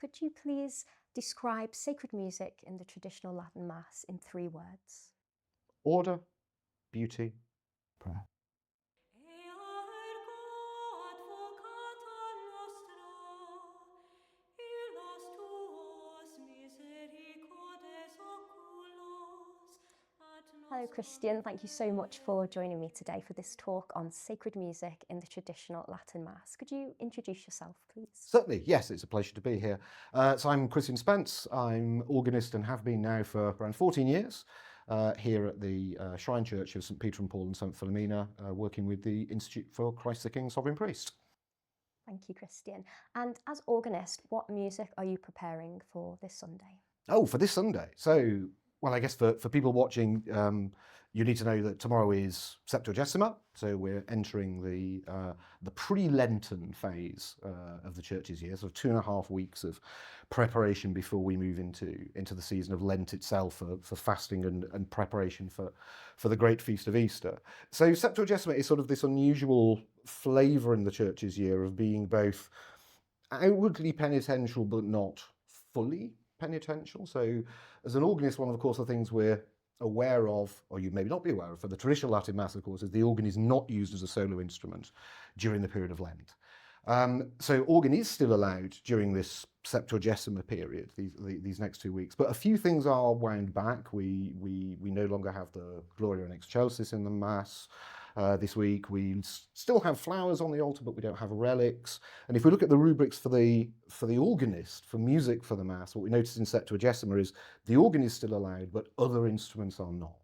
could you please describe sacred music in the traditional Latin Mass in 3 words? Order, beauty, prayer. Hello Christian, thank you so much for joining me today for this talk on sacred music in the traditional Latin Mass. Could you introduce yourself, please? Certainly, yes, it's a pleasure to be here. So I'm Christian Spence. I'm organist and have been now for around 14 years here at the Shrine Church of St Peter and Paul and St Philomena, working with the Institute for Christ the King Sovereign Priest. Thank you, Christian. And as organist, what music are you preparing for this Sunday? Oh, for this Sunday. So, well, I guess for people watching, you need to know that tomorrow is Septuagesima, so we're entering the pre-Lenten phase of the Church's year, so 2.5 weeks of preparation before we move into the season of Lent itself for fasting and preparation for the great feast of Easter. So Septuagesima is sort of this unusual flavour in the Church's year of being both outwardly penitential but not fully penitential. So as an organist, one of course the things we're aware of, or you maybe not be aware of, for the traditional Latin Mass, of course, is the organ is not used as a solo instrument during the period of Lent. So organ is still allowed during this Septuagesima period, these next 2 weeks, but a few things are wound back. We no longer have the Gloria in Excelsis in the Mass. This week we still have flowers on the altar, but we don't have relics. And if we look at the rubrics for the organist, for music for the Mass, what we notice in Septuagesima is the organ is still allowed, but other instruments are not.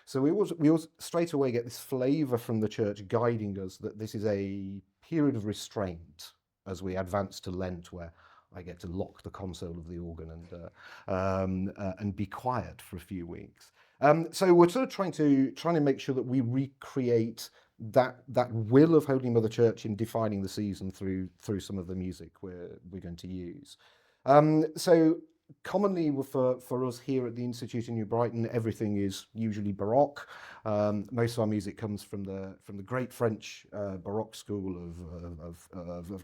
So we always straight away get this flavour from the Church guiding us that this is a period of restraint as we advance to Lent, where I get to lock the console of the organ and be quiet for a few weeks. So we're sort of trying to make sure that we recreate that will of Holy Mother Church in defining the season through some of the music we're going to use. So commonly for us here at the Institute in New Brighton, everything is usually Baroque. Most of our music comes from the great French Baroque school of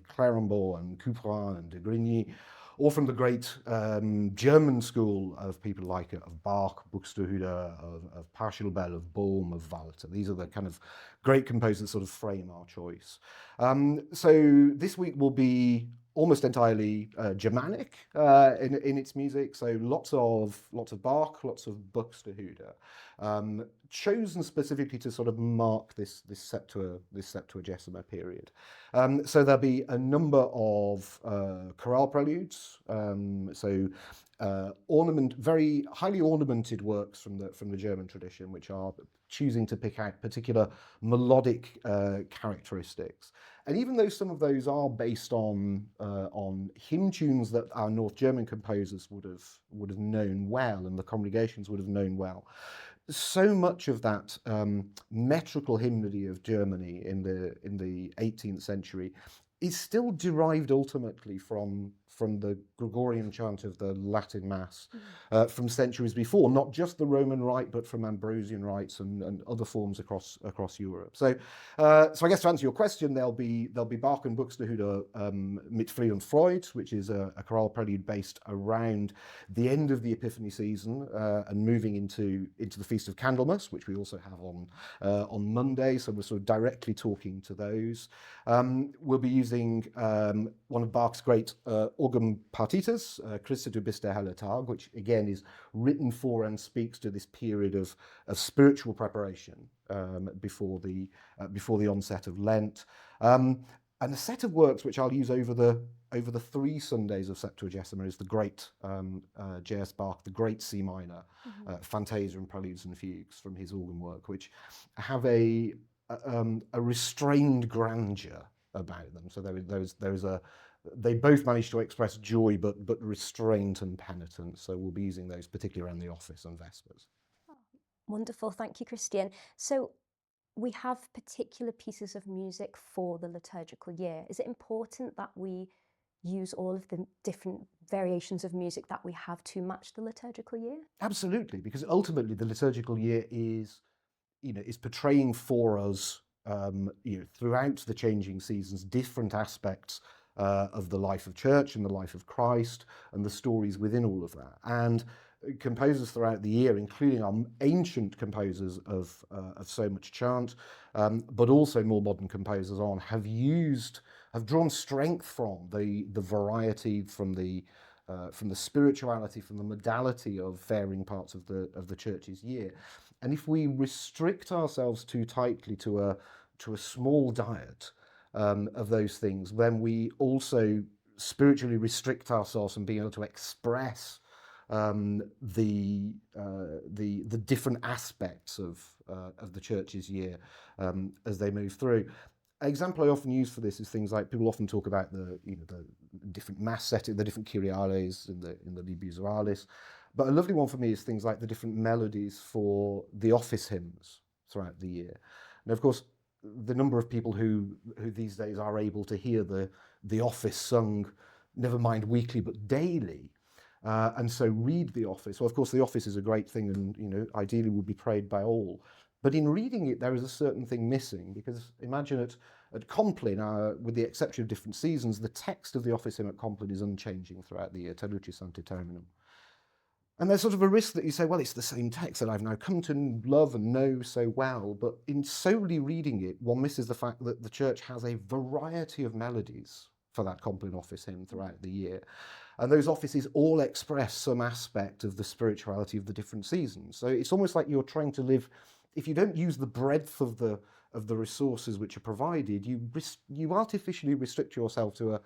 Clérambault and Couperin and de Grigny, or from the great German school of people like of Bach, Buxtehude, of Pachelbel, of Bohm, of Walter. These are the kind of great composers that sort of frame our choice. So this week will be almost entirely Germanic in its music. So lots of Bach, lots of Buxtehude, chosen specifically to sort of mark this Septuagesima period. So there'll be a number of chorale preludes. Very highly ornamented works from the German tradition, which are choosing to pick out particular melodic characteristics. And even though some of those are based on hymn tunes that our North German composers would have known well, and the congregations would have known well, so much of that metrical hymnody of Germany in the 18th century is still derived ultimately from the Gregorian chant of the Latin Mass from centuries before, not just the Roman Rite, but from Ambrosian rites and other forms across Europe. So I guess to answer your question, there'll be Bach and Buxtehude mit Friede und Freude, which is a chorale prelude based around the end of the Epiphany season and moving into the Feast of Candlemas, which we also have on Monday. So we're sort of directly talking to those. We'll be using one of Bach's great organ partitas, Christe du bist der helle Tag, which again is written for and speaks to this period of spiritual preparation before the onset of Lent. And a set of works which I'll use over the 3 Sundays of Septuagesima is the great J.S. Bach, the great C minor, Fantasia and Preludes and Fugues from his organ work, which have a restrained grandeur about them. So they both manage to express joy, but restraint and penitence. So we'll be using those particularly around the office and Vespers. Oh, wonderful, thank you, Christian. So we have particular pieces of music for the liturgical year. Is it important that we use all of the different variations of music that we have to match the liturgical year? Absolutely, because ultimately the liturgical year is portraying for us throughout the changing seasons different aspects of the life of church and the life of Christ and the stories within all of that. And composers throughout the year, including our ancient composers of so much chant, but also more modern composers have drawn strength from the variety, from the spirituality, from the modality of varying parts of the church's year. And if we restrict ourselves too tightly to a small diet of those things, then we also spiritually restrict ourselves from being able to express the different aspects of the church's year as they move through. An example I often use for this is things like, people often talk about the different mass setting, the different Kyriales in the Liturgy Oralis, but a lovely one for me is things like the different melodies for the office hymns throughout the year. And of course, the number of people who these days are able to hear the office sung, never mind weekly, but daily, and so read the office. Well, of course, the office is a great thing, and ideally would be prayed by all. But in reading it, there is a certain thing missing, because imagine at Compline, with the exception of different seasons, the text of the office hymn at Compline is unchanging throughout the year, Te Lucis Sancte Terminum. And there's sort of a risk that you say, well, it's the same text that I've now come to love and know so well, but in solely reading it, one misses the fact that the church has a variety of melodies for that Compline office hymn throughout the year. And those offices all express some aspect of the spirituality of the different seasons. So it's almost like you're trying to live, if you don't use the breadth of the resources which are provided, you artificially restrict yourself to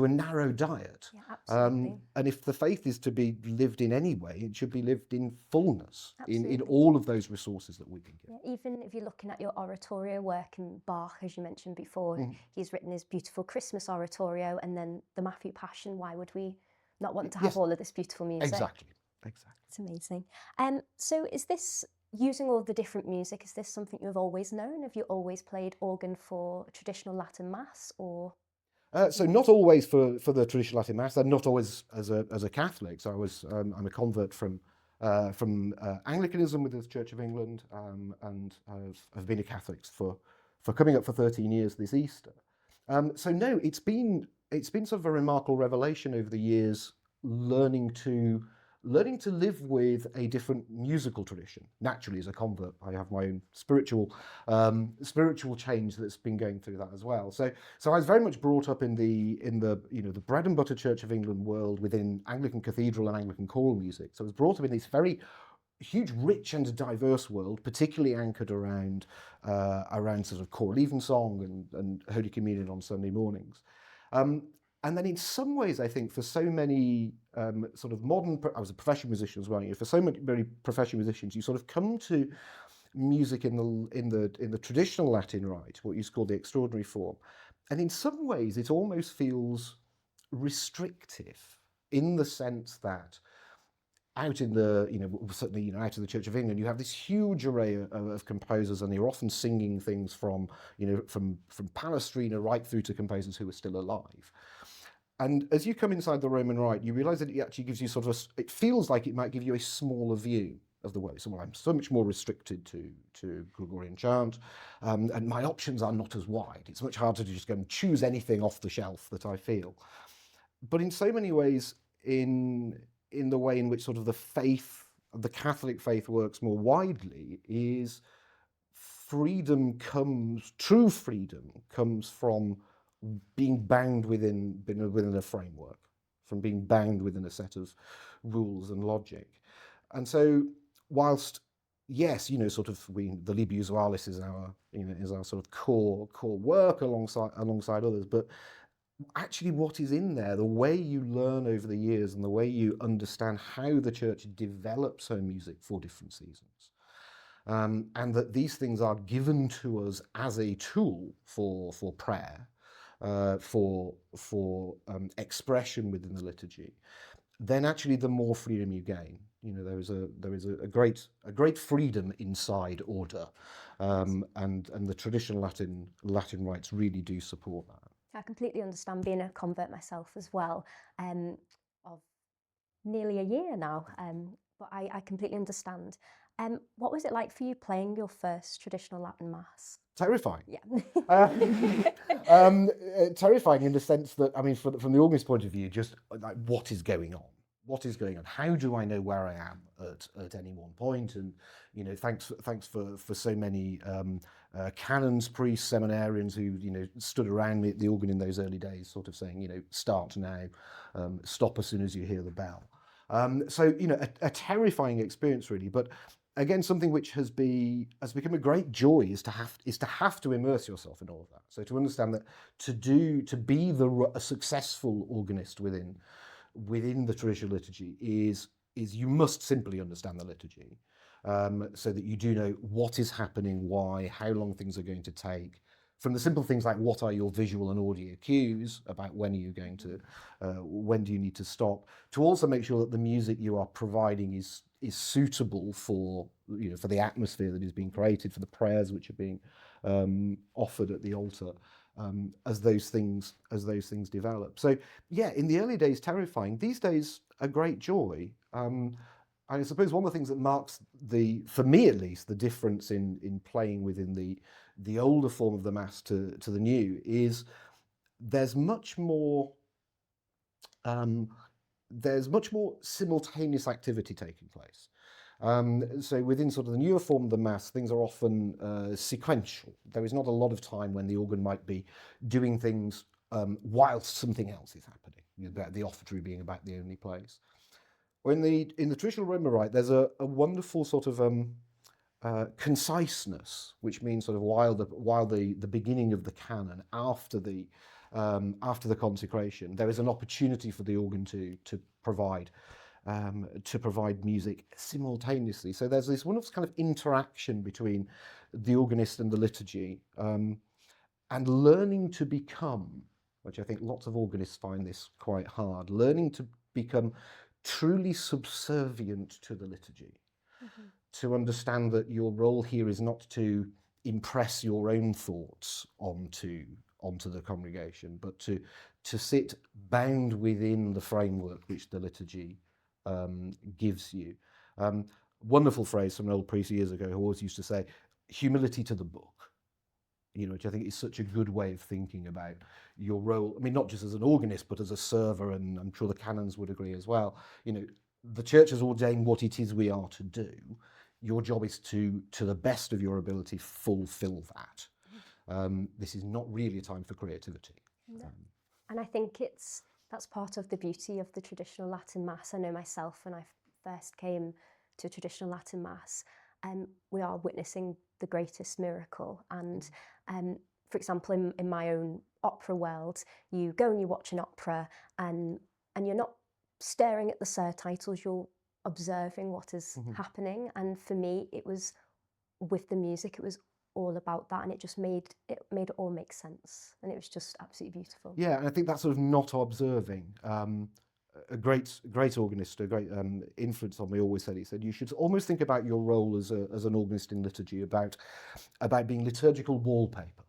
a narrow diet. Yeah, absolutely. And if the faith is to be lived in any way, it should be lived in fullness, in Absolutely. all of those resources that we can give. Yeah, even if you're looking at your oratorio work, and Bach, as you mentioned before, he's written his beautiful Christmas oratorio, and then the Matthew Passion. Why would we not want to have Yes, all of this beautiful music? exactly. It's amazing. So is this, using all the different music, is this something you've always known? Have you always played organ for traditional Latin Mass, or? So not always for the traditional Latin Mass, and not always as a Catholic. So I'm a convert from Anglicanism with the Church of England, and I've been a Catholic for coming up for 13 years this Easter. So no, it's been sort of a remarkable revelation over the years, learning to live with a different musical tradition. Naturally, as a convert, I have my own spiritual change that's been going through that as well. So I was very much brought up in the the bread and butter Church of England world within Anglican cathedral and Anglican choral music. So I was brought up in this very huge, rich and diverse world, particularly anchored around sort of choral evensong and Holy Communion on Sunday mornings. And then in some ways, I think for so many sort of modern, I was a professional musician as well, for so many professional musicians, you sort of come to music in the traditional Latin rite, what you call the extraordinary form. And in some ways, it almost feels restrictive, in the sense that out in the, certainly, out of the Church of England, you have this huge array of composers, and you're often singing things from Palestrina right through to composers who are still alive. And as you come inside the Roman Rite, you realize that it actually gives you it feels like it might give you a smaller view of the work. So I'm so much more restricted to Gregorian chant, and my options are not as wide. It's much harder to just go and choose anything off the shelf that I feel. But in so many ways, in the way in which sort of the Catholic faith works more widely, is true freedom comes from being bound within a framework, from being bound within a set of rules and logic. And so whilst, yes, sort of the Liturgy Oralis is our sort of core work alongside others, but actually what is in there, the way you learn over the years and the way you understand how the church develops her music for different seasons, and that these things are given to us as a tool for prayer, for expression within the liturgy, then actually the more freedom you gain. There is a great freedom inside order, and the traditional Latin rites really do support that. I completely understand, being a convert myself as well, of nearly a year now, but I completely understand. What was it like for you playing your first traditional Latin Mass? Terrifying. Yeah. Terrifying in the sense that, I mean, from the organist point of view, just like what is going on? What is going on? How do I know where I am at any one point? And you know, thanks for so many canons, priests, seminarians who stood around me at the organ in those early days, sort of saying, start now, stop as soon as you hear the bell. So a terrifying experience really, but again, something which has become a great joy is to have to immerse yourself in all of that. So to understand that to be a successful organist within the traditional liturgy is you must simply understand the liturgy, so that you do know what is happening, why, how long things are going to take. From the simple things like what are your visual and audio cues about when are you going to, when do you need to stop, to also make sure that the music you are providing is suitable for for the atmosphere that is being created, for the prayers which are being offered at the altar, as those things develop. So yeah, in the early days terrifying, these days a great joy. I suppose one of the things that marks for me at least, the difference in playing within the older form of the Mass to the new is there's much more simultaneous activity taking place. So within sort of the newer form of the Mass, things are often sequential. There is not a lot of time when the organ might be doing things whilst something else is happening, the offertory being about the only place. In the traditional Roman Rite, there's a wonderful sort of conciseness, which means sort of while the beginning of the canon, after the consecration, there is an opportunity for the organ to provide music simultaneously. So there's this wonderful kind of interaction between the organist and the liturgy, and learning to become, which I think lots of organists find this quite hard, learning to become truly subservient to the liturgy. Mm-hmm. To understand that your role here is not to impress your own thoughts onto the congregation, but to sit bound within the framework which the liturgy gives you. Wonderful phrase from an old priest years ago who always used to say, humility to the book. Which I think is such a good way of thinking about your role. I mean, not just as an organist, but as a server, and I'm sure the canons would agree as well. The church has ordained what it is we are to do. Your job is to the best of your ability, fulfill that. This is not really a time for creativity. No. And I think that's part of the beauty of the traditional Latin Mass. I know myself, when I first came to traditional Latin Mass, we are witnessing the greatest miracle. And for example, in my own opera world, you go and you watch an opera, and you're not staring at the surtitles, you're observing what is happening. And for me, it was with the music, it was all about that, and it just made it all make sense, and it was just absolutely beautiful. Yeah, and I think that's sort of not observing. A great organist, a great influence on me, always said, he said, you should almost think about your role as an organist in liturgy about being liturgical wallpaper.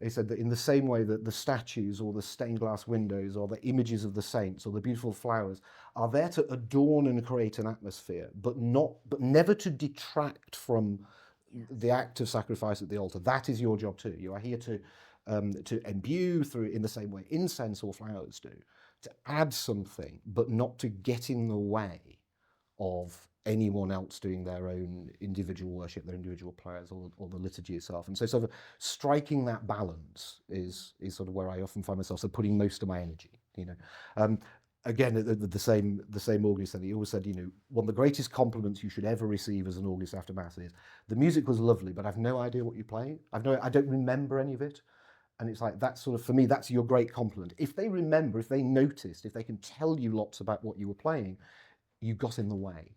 He said that in the same way that the statues or the stained glass windows or the images of the saints or the beautiful flowers are there to adorn and create an atmosphere, but never to detract from the act of sacrifice at the altar. That is your job too. You are here to imbue through, in the same way incense or flowers do, to add something, but not to get in the way of anyone else doing their own individual worship, their individual prayers, or the liturgy itself. And so sort of striking that balance is sort of where I often find myself, so putting most of my energy, Again, the same organist said, he always said, one of the greatest compliments you should ever receive as an organist after Mass is, the music was lovely, but I've no idea what you play. I don't remember any of it. And it's like, that's sort of, for me, that's your great compliment. If they remember, if they noticed, if they can tell you lots about what you were playing, you got in the way.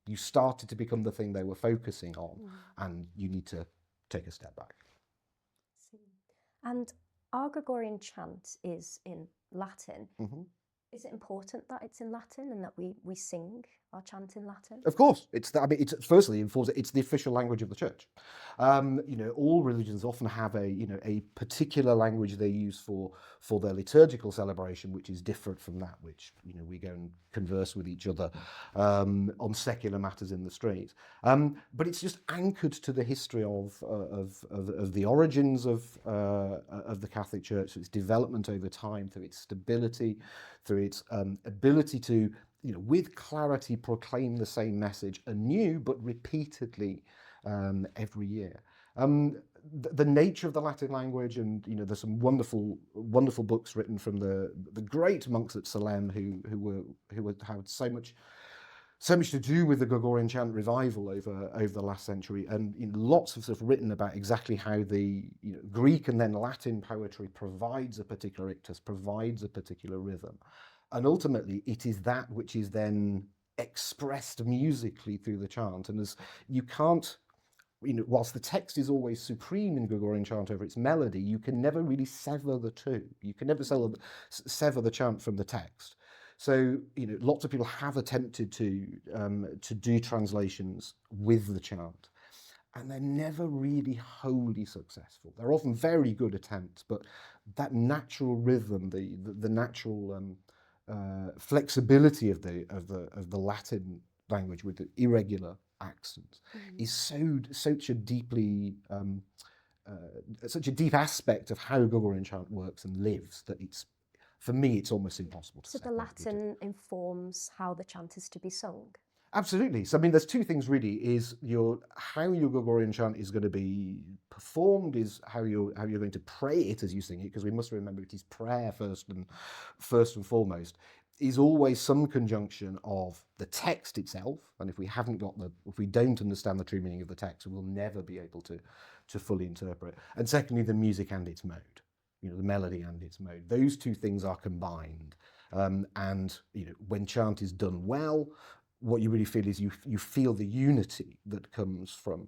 You started to become the thing they were focusing on, and you need to take a step back. And our Gregorian chant is in Latin. Mm-hmm. Is it important that it's in Latin and that we sing our chant in Latin? Of course, it's firstly informs it's the official language of the church. All religions often have a particular language they use for their liturgical celebration, which is different from that which we go and converse with each other on secular matters in the street. But it's just anchored to the history of the origins of the Catholic Church, its development over time, through its stability, through its ability to with clarity proclaim the same message anew, but repeatedly every year. The nature of the Latin language, and there's some wonderful books written from the great monks at Salem who had so much to do with the Gregorian chant revival over the last century, and lots of stuff written about exactly how the Greek and then Latin poetry provides a particular ictus, provides a particular rhythm. And ultimately, it is that which is then expressed musically through the chant. And as you can't, whilst the text is always supreme in Gregorian chant over its melody, you can never really sever the two. You can never sever the chant from the text. So, lots of people have attempted to do translations with the chant, and they're never really wholly successful. They're often very good attempts, but that natural rhythm, the natural flexibility of the Latin language with the irregular accents is such a deeply such a deep aspect of how Gregorian chant works and lives that for me it's almost impossible to. So the Latin informs how the chant is to be sung. Absolutely. So there's two things really: is how your Gregorian chant is going to be performed, is how you're going to pray it as you sing it, because we must remember it is prayer first and foremost. Is always some conjunction of the text itself, and if we don't understand the true meaning of the text, we'll never be able to fully interpret. And secondly, the music and its mode, the melody and its mode. Those two things are combined, and when chant is done well, what you really feel is you feel the unity that comes from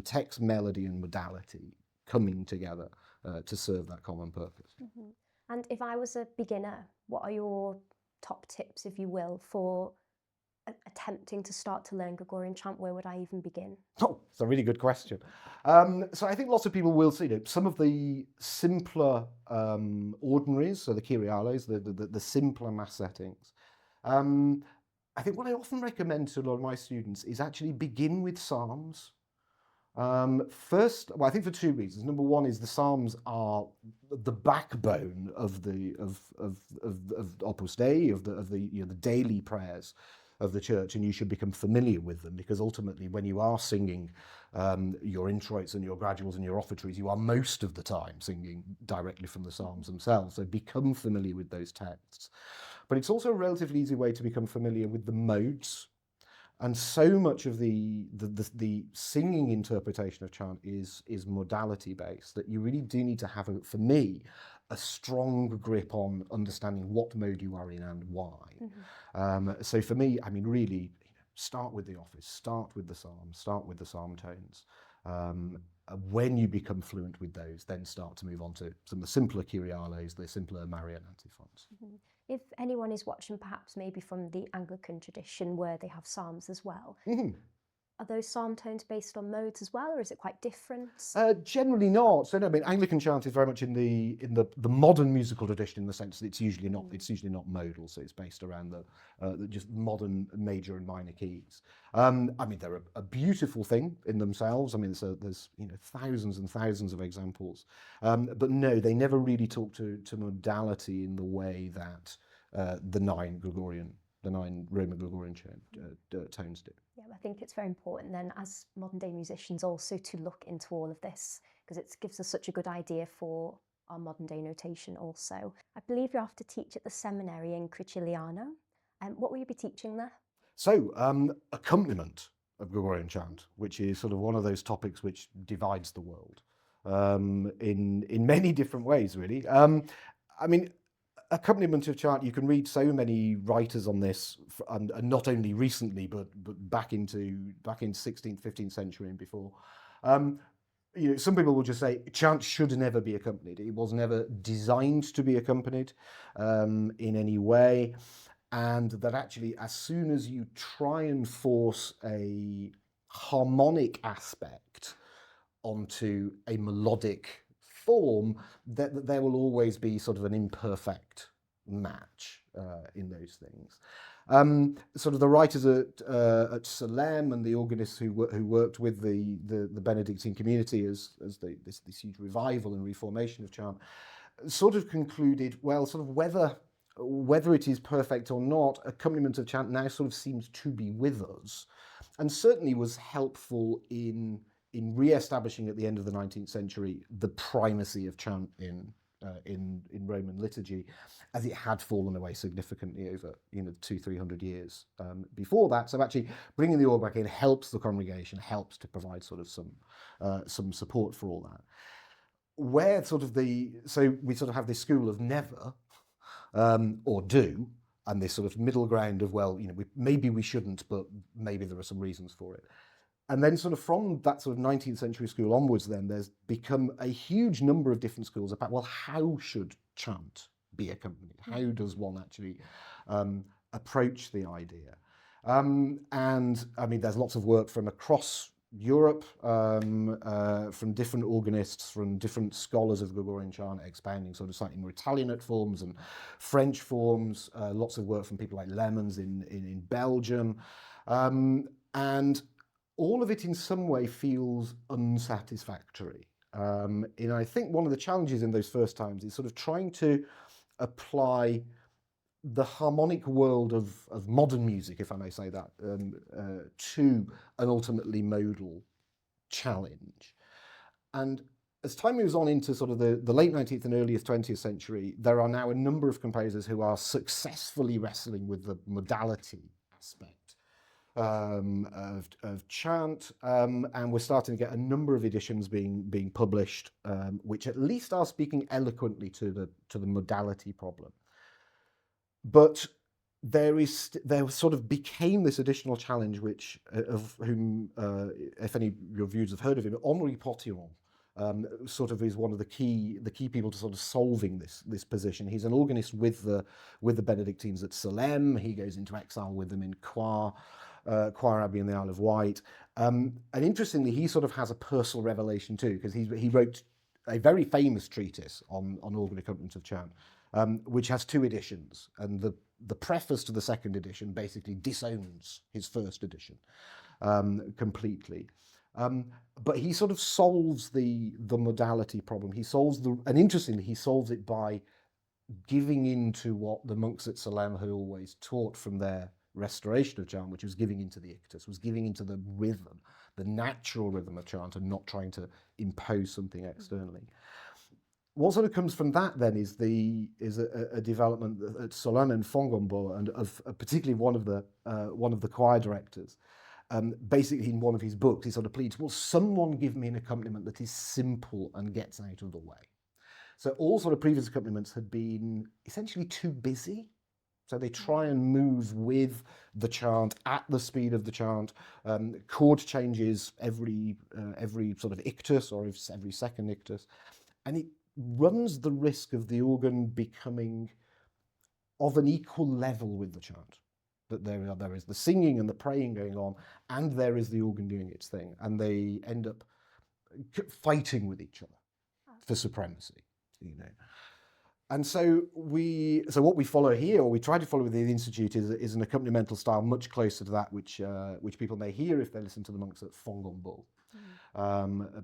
text, melody, and modality coming together to serve that common purpose. Mm-hmm. And if I was a beginner, what are your top tips, if you will, for attempting to start to learn Gregorian chant? Where would I even begin? Oh, it's a really good question. So I think lots of people will see some of the simpler ordinaries, so the Kyriales, the simpler mass settings. I think what I often recommend to a lot of my students is actually begin with Psalms. First, well, I think for two reasons. Number one is the Psalms are the backbone of the Opus Dei, of the daily prayers of the church, and you should become familiar with them, because ultimately, when you are singing your introits and your graduals and your offertories, you are most of the time singing directly from the Psalms themselves. So become familiar with those texts. But it's also a relatively easy way to become familiar with the modes. And so much of the singing interpretation of chant is modality based, that you really do need to have, for me, a strong grip on understanding what mode you are in and why. Mm-hmm. So for me, really, start with the office, start with the psalms, start with the psalm tones. When you become fluent with those, then start to move on to some of the simpler Kyriales, the simpler Marian antiphons. Mm-hmm. If anyone is watching, perhaps maybe from the Anglican tradition where they have psalms as well, are those psalm tones based on modes as well, or is it quite different? Generally not. So no, Anglican chant is very much in the modern musical tradition, in the sense that it's usually not modal, so it's based around the just modern major and minor keys. They're a beautiful thing in themselves. There's thousands and thousands of examples, but no, they never really talk to modality in the way that the nine Roman Gregorian tones do. Yeah, I think it's very important then, as modern day musicians, also to look into all of this, because it gives us such a good idea for our modern day notation also. I believe you're off to teach at the seminary in Criciliano. What will you be teaching there? So, accompaniment of Gregorian chant, which is sort of one of those topics which divides the world in many different ways, really. Accompaniment of chant, you can read so many writers on this, and not only recently, but back in 16th, 15th century and before. Some people will just say chant should never be accompanied. It was never designed to be accompanied in any way. and that actually as soon as you try and force a harmonic aspect onto a melodic form, that there will always be sort of an imperfect match in those things. Sort of the writers at Salem and the organists who worked with the Benedictine community as this huge revival and reformation of chant, sort of concluded, well, sort of whether it is perfect or not, accompaniment of chant now sort of seems to be with us, and certainly was helpful in re-establishing at the end of the 19th century the primacy of chant in Roman liturgy, as it had fallen away significantly over 200-300 years before that. So actually bringing the organ back in helps the congregation, helps to provide sort of some support for all that. Where sort of so we sort of have this school of never or do, and this sort of middle ground of, well, maybe we shouldn't, but maybe there are some reasons for it. And then sort of from that sort of 19th century school onwards, then there's become a huge number of different schools about, well, how should chant be accompanied? How does one actually approach the idea? And I mean, there's lots of work from across Europe, from different organists, from different scholars of Gregorian chant, expounding sort of slightly more Italianate forms and French forms, lots of work from people like Lemons in Belgium, and all of it in some way feels unsatisfactory. And I think one of the challenges in those first times is sort of trying to apply the harmonic world of modern music, if I may say that, to an ultimately modal challenge. And as time moves on into sort of the late 19th and earliest 20th century, there are now a number of composers who are successfully wrestling with the modality aspect of chant, and we're starting to get a number of editions being published, which at least are speaking eloquently to the modality problem. But there sort of became this additional challenge, which of whom, if any of your viewers have heard of him, Henri Potillon, sort of is one of the key people to sort of solving this position. He's an organist with the Benedictines at Salem. He goes into exile with them in Coire Abbey in the Isle of Wight. And interestingly, he sort of has a personal revelation too, because he wrote a very famous treatise on organ accompaniment of chant, which has 2 editions, and the preface to the second edition basically disowns his first edition completely. But he sort of solves the modality problem. And interestingly, he solves it by giving into what the monks at Salem had always taught from their restoration of chant, which was giving into the ictus, was giving into the rhythm, the natural rhythm of chant, and not trying to impose something externally. What sort of comes from that then is a development at Solon and Fongambo, and of particularly one of the choir directors. Basically, in one of his books, he sort of pleads, "Will someone give me an accompaniment that is simple and gets out of the way?" So all sort of previous accompaniments had been essentially too busy. So they try and move with the chant, at the speed of the chant, chord changes every sort of ictus or every second ictus, and it runs the risk of the organ becoming of an equal level with the chant. That there is the singing and the praying going on, and there is the organ doing its thing, and they end up fighting with each other for supremacy, And so what we follow here, or we try to follow with the Institute, is an accompanimental style much closer to that which people may hear if they listen to the monks at Fongambo,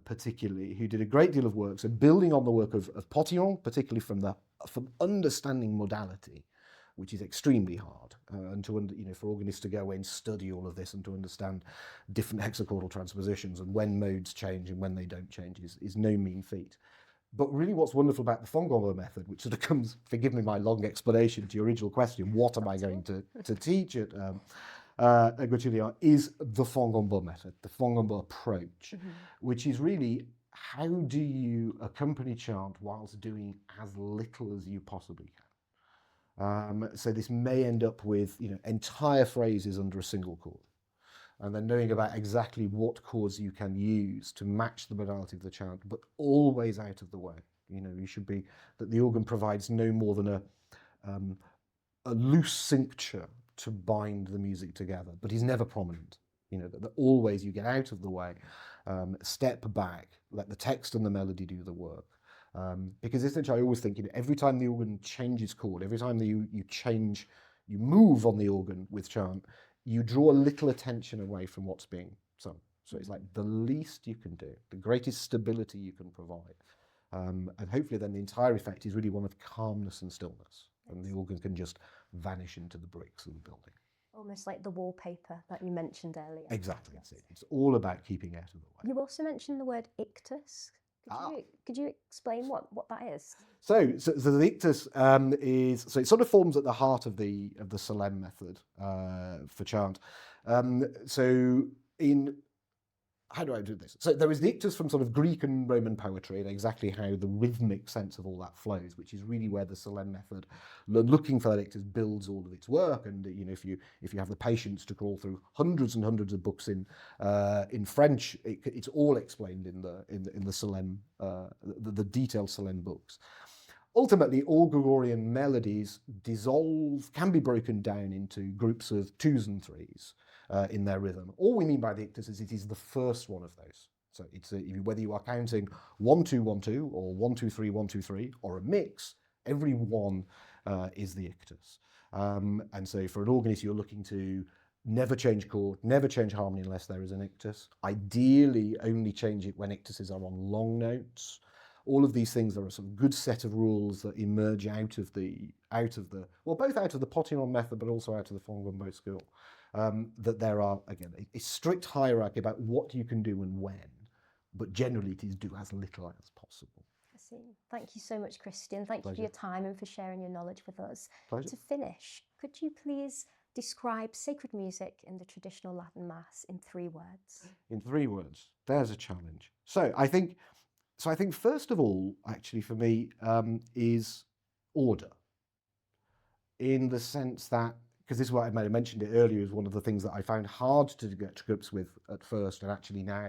particularly, who did a great deal of work. So building on the work of Potillon, particularly from understanding modality, which is extremely hard, and for organists to go away and study all of this and to understand different hexachordal transpositions and when modes change and when they don't change is no mean feat. But really what's wonderful about the Fongambo method, which sort of comes, forgive me my long explanation to your original question, what am I going to teach at Gregorian, is the Fongambo method, the Fongambo approach, which is really how do you accompany chant whilst doing as little as you possibly can. So this may end up with entire phrases under a single chord, and then knowing about exactly what chords you can use to match the modality of the chant, but always out of the way. You should be that the organ provides no more than a loose cincture to bind the music together, but he's never prominent. You know, that always you get out of the way, step back, let the text and the melody do the work. Because essentially I always think, you know, every time the organ changes chord, every time that you move on the organ with chant, you draw a little attention away from what's being sung. So it's like the least you can do, the greatest stability you can provide. And hopefully then the entire effect is really one of calmness and stillness. And the organ can just vanish into the bricks of the building. Almost like the wallpaper that you mentioned earlier. Exactly, that's it. It's all about keeping out of the way. You also mentioned the word ictus. Could you explain what that is? So the ictus it sort of forms at the heart of the Solem method for chant. How do I do this? So there is the ictus from sort of Greek and Roman poetry and exactly how the rhythmic sense of all that flows, which is really where the Solem method, looking for that ictus, builds all of its work. And you know, if you have the patience to crawl through hundreds and hundreds of books in French, it's all explained in the Solem, the detailed Solem books. Ultimately, all Gregorian melodies can be broken down into groups of twos and threes in their rhythm. All we mean by the ictus is it is the first one of those. So it's whether you are counting 1 2 1 2 or 1 2 3 1 2 3 or a mix, every one is the ictus. And so for an organist, you're looking to never change chord, never change harmony unless there is an ictus. Ideally, only change it when ictuses are on long notes. All of these things are a sort of good set of rules that emerge out of the both out of the Potillon method, but also out of the Fontainebleau school. That there are, again, a strict hierarchy about what you can do and when, but generally it is do as little as possible. I see. Thank you so much, Christian. Thank you for your time and for sharing your knowledge with us. Pleasure. To finish, could you please describe sacred music in the traditional Latin Mass in 3 words? In 3 words, there's a challenge. So I think first of all, actually for me, is order. In the sense that, because this is what I might have mentioned it earlier, is one of the things that I found hard to get to grips with at first and actually now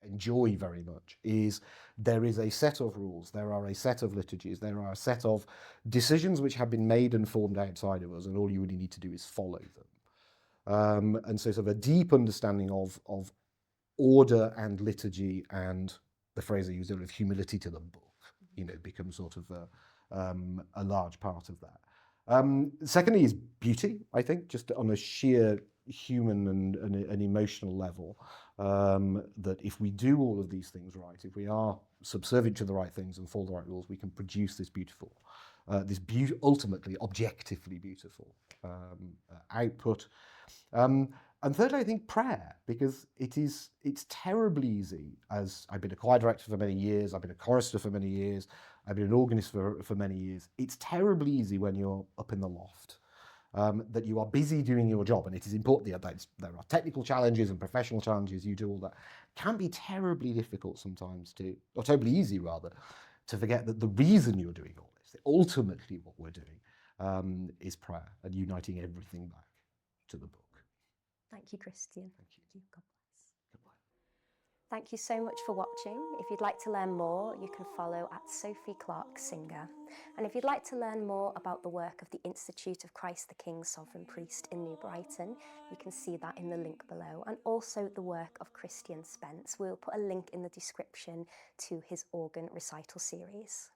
enjoy very much, is there is a set of rules, there are a set of liturgies, there are a set of decisions which have been made and formed outside of us, and all you really need to do is follow them. And so sort of a deep understanding of order and liturgy, and the phrase I used earlier of humility to the book, you know, becomes sort of a large part of that. Secondly is beauty, I think, just on a sheer human and emotional level, that if we do all of these things right, if we are subservient to the right things and follow the right rules, we can produce this beautiful, ultimately objectively beautiful output. And thirdly, I think prayer, because it's terribly easy, as I've been a choir director for many years, I've been a chorister for many years, I've been an organist for many years. It's terribly easy when you're up in the loft, that you are busy doing your job, and it is important that there are technical challenges and professional challenges, you do all that. It can be terribly difficult sometimes or terribly easy rather, to forget that the reason you're doing all this, ultimately what we're doing, is prayer and uniting everything back to the book. Thank you, Christian. Thank you. God bless. Goodbye. Thank you so much for watching. If you'd like to learn more, you can follow at Sophie Clarke Singer. And if you'd like to learn more about the work of the Institute of Christ the King Sovereign Priest in New Brighton, you can see that in the link below. And also the work of Christian Spence. We'll put a link in the description to his organ recital series.